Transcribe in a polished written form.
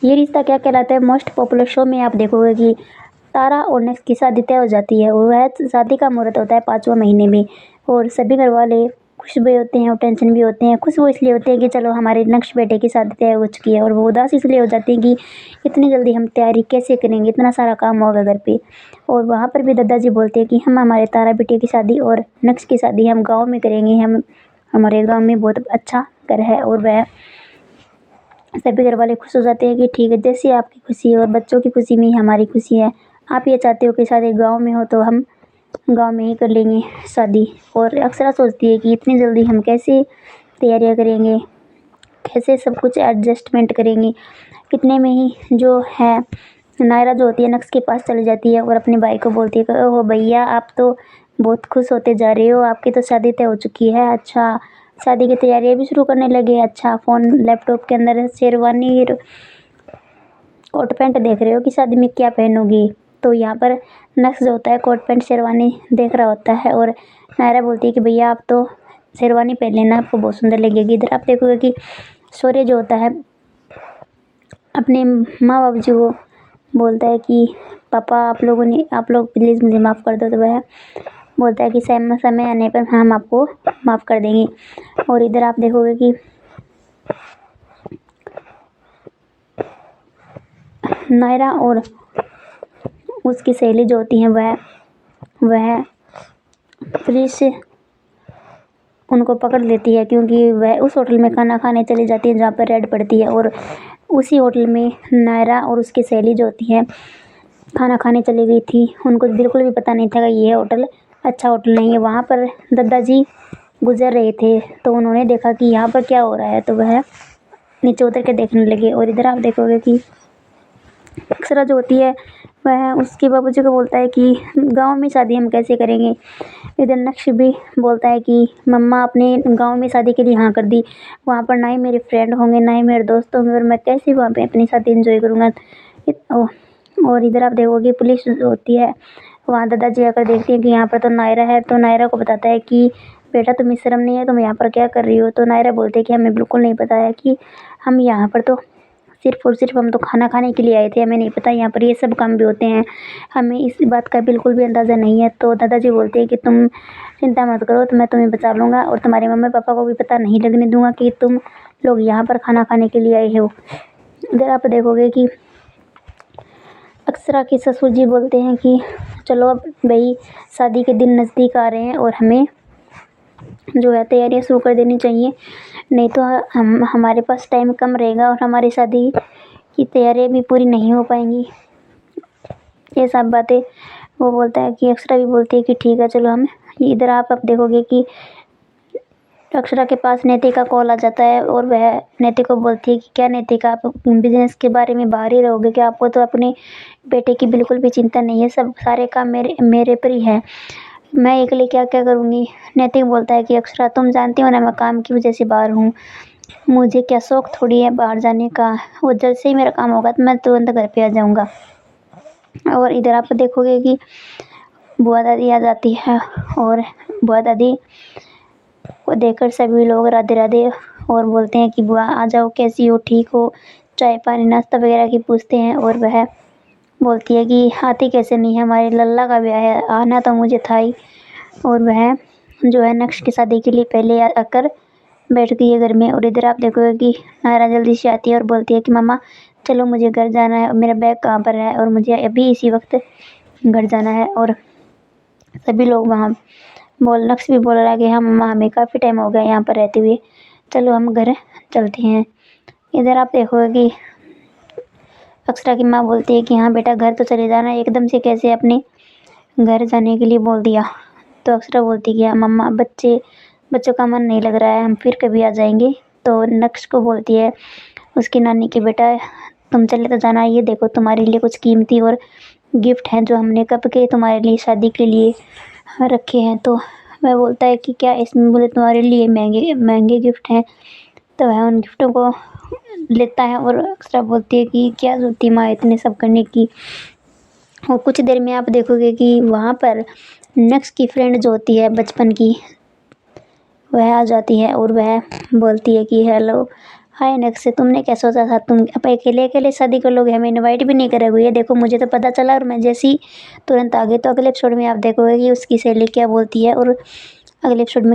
ये रिश्ता क्या कहलाता है मोस्ट पॉपुलर शो में आप देखोगे कि तारा और नेक्स्ट की शादी तय हो जाती है और वह शादी का मुहूर्त होता है 5वां महीने में। और सभी घर वाले खुश भी होते हैं और टेंशन भी होते हैं। खुश वो इसलिए होते हैं कि चलो हमारे नक्श बेटे की शादी तय हो चुकी है, और वो उदास इसलिए हो जाती हैं कि इतनी जल्दी हम तैयारी कैसे करेंगे, इतना सारा काम होगा घर पे। और वहाँ पर भी दादाजी बोलते हैं कि हम हमारे तारा बेटे की शादी और नक्श की शादी हम गाँव में करेंगे। हम हमारे गाँव में बहुत अच्छा घर है। और वह सभी घर वाले खुश हो जाते हैं कि ठीक है, जैसी आपकी खुशी है और बच्चों की खुशी में ही हमारी खुशी है। आप ये चाहते हो कि शादी गाँव में हो तो हम गाँव में ही कर लेंगे शादी। और अक्सरा सोचती है कि इतनी जल्दी हम कैसे तैयारियां करेंगे, कैसे सब कुछ एडजस्टमेंट करेंगे। इतने में ही जो है नायरा जो होती है नक्श के पास चली जाती है और अपने भाई को बोलती है कि ओहो भैया, आप तो बहुत खुश होते जा रहे हो, आपकी तो शादी तय हो चुकी है। अच्छा, शादी की तैयारियां भी शुरू करने लगे। अच्छा, फ़ोन लैपटॉप के अंदर शेरवानी कोट पैंट देख रहे हो कि शादी में क्या पहनोगी। तो यहाँ पर नक्श जो होता है कोट पैंट शेरवानी देख रहा होता है और नायरा बोलती है कि भैया आप तो शेरवानी पहन लेना, आपको बहुत सुंदर लगेगी। इधर आप देखोगे कि शौर्य जो होता है अपने माँ बाप जी को बोलता है कि पापा आप लोग प्लीज़ मुझे माफ़ कर दो। तो वह बोलता है कि समय आने पर हम आपको माफ़ कर देंगे। और इधर आप देखोगे कि नायरा और उसकी सहेली जो होती हैं वह पुलिस उनको पकड़ लेती है, क्योंकि वह उस होटल में खाना खाने चली जाती है जहाँ पर रेड पड़ती है। और उसी होटल में नायरा और उसकी सहेली जो होती है खाना खाने चली गई थी। उनको बिल्कुल भी पता नहीं था कि ये होटल अच्छा होटल नहीं है। वहाँ पर दादाजी गुजर रहे थे तो उन्होंने देखा कि यहाँ पर क्या हो रहा है, तो वह नीचे उतर के देखने लगे। और इधर आप देखोगे कि अक्षरा जो होती है वह उसके बाबूजी को बोलता है कि गांव में शादी हम कैसे करेंगे। इधर नक्श भी बोलता है कि मम्मा अपने गांव में शादी के लिए हाँ कर दी, वहाँ पर ना ही मेरे फ्रेंड होंगे ना ही मेरे दोस्त होंगे, और मैं कैसे वहाँ पे अपनी शादी एंजॉय करूँगा। और इधर आप देखोगे पुलिस जो होती है वहाँ दादाजी आकर देखती है कि यहाँ पर तो नायरा है। तो नायरा को बताता है कि बेटा तुम्हें शर्म नहीं है, तुम यहाँ पर क्या कर रही हो। तो नायरा बोलते हैं कि हमें बिल्कुल नहीं पता है कि हम यहाँ पर तो सिर्फ और सिर्फ हम तो खाना खाने के लिए आए थे, हमें नहीं पता यहाँ पर ये सब काम भी होते हैं, हमें इस बात का बिल्कुल भी अंदाज़ा नहीं है। तो दादाजी बोलते हैं कि तुम चिंता मत करो, तो मैं तुम्हें बचा लूँगा और तुम्हारे मम्मी पापा को भी पता नहीं लगने दूँगा कि तुम लोग यहाँ पर खाना खाने के लिए आए हो। इधर आप देखोगे कि अक्षरा के ससुर जी बोलते हैं कि चलो अब भाई शादी के दिन नज़दीक आ रहे हैं और हमें जो है तैयारियां शुरू कर देनी चाहिए, नहीं तो हमारे पास टाइम कम रहेगा और हमारी शादी की तैयारियां भी पूरी नहीं हो पाएंगी। ये सब बातें वो बोलता है कि अक्षरा भी बोलती है कि ठीक है चलो हम। इधर आप अब देखोगे कि अक्षरा के पास नैतिका का कॉल आ जाता है और वह नैतिका को बोलती है कि क्या नैतिका, आप बिजनेस के बारे में बाहर ही रहोगे क्या, आपको तो अपने बेटे की बिल्कुल भी चिंता नहीं है, सब सारे काम मेरे पर ही है, मैं अकेले क्या क्या करूँगी। नैतिक बोलता है कि अक्षरा तुम जानती हो ना मैं काम की वजह से बाहर हूँ, मुझे क्या शौक थोड़ी है बाहर जाने का, और जल्द से ही मेरा काम होगा तो मैं तुरंत घर पे आ जाऊँगा। और इधर आप देखोगे कि बुआ दादी आ जाती है और बुआ दादी को देखकर सभी लोग राधे राधे और बोलते हैं कि बुआ आ जाओ, कैसी हो, ठीक हो, चाय पानी नाश्ता वगैरह की पूछते हैं। और वह बोलती है कि आती कैसे नहीं है, हमारे लल्ला का ब्याह है, आना तो मुझे था ही। और वह जो है नक्श की शादी के लिए पहले आकर बैठ गई है घर में। और इधर आप देखोगे कि नायरा जल्दी से आती है और बोलती है कि मम्मा चलो मुझे घर जाना है, मेरा बैग कहाँ पर है और मुझे अभी इसी वक्त घर जाना है। और सभी लोग वहाँ नक्श भी बोल रहा है कि हाँ मम्मा हमें काफ़ी टाइम हो गया यहाँ पर रहते हुए, चलो हम घर चलते हैं। इधर आप देखोगे कि अक्षरा की माँ बोलती है कि हाँ बेटा घर तो चले जाना, एकदम से कैसे अपने घर जाने के लिए बोल दिया। तो अक्षरा बोलती है कि हाँ मम्मा बच्चों का मन नहीं लग रहा है, हम फिर कभी आ जाएंगे। तो नक्श को बोलती है उसकी नानी की बेटा तुम चले तो जाना, ये देखो तुम्हारे लिए कुछ कीमती और गिफ्ट हैं जो हमने कब के तुम्हारे लिए शादी के लिए रखे हैं। तो वह बोलता है कि क्या इसमें, बोले तुम्हारे लिए महंगे महंगे गिफ्ट हैं। तो वह उन गिफ्टों को लेता है और अक्षरा बोलती है कि क्या जरूरत थी माँ इतने सब करने की। और कुछ देर में आप देखोगे कि वहाँ पर नक्श की फ्रेंड जो होती है बचपन की वह आ जाती है और वह बोलती है कि हेलो हाय नक्शे, तुमने क्या सोचा था? तुम अब अकेले अकेले शादी कर लोगे, हमें इनवाइट भी नहीं करोगे? ये देखो मुझे तो पता चला और मैं जैसे ही तुरंत आ गई। तो अगले एपिसोड में आप देखोगे कि उसकी सहेली क्या बोलती है और अगले एपिसोड में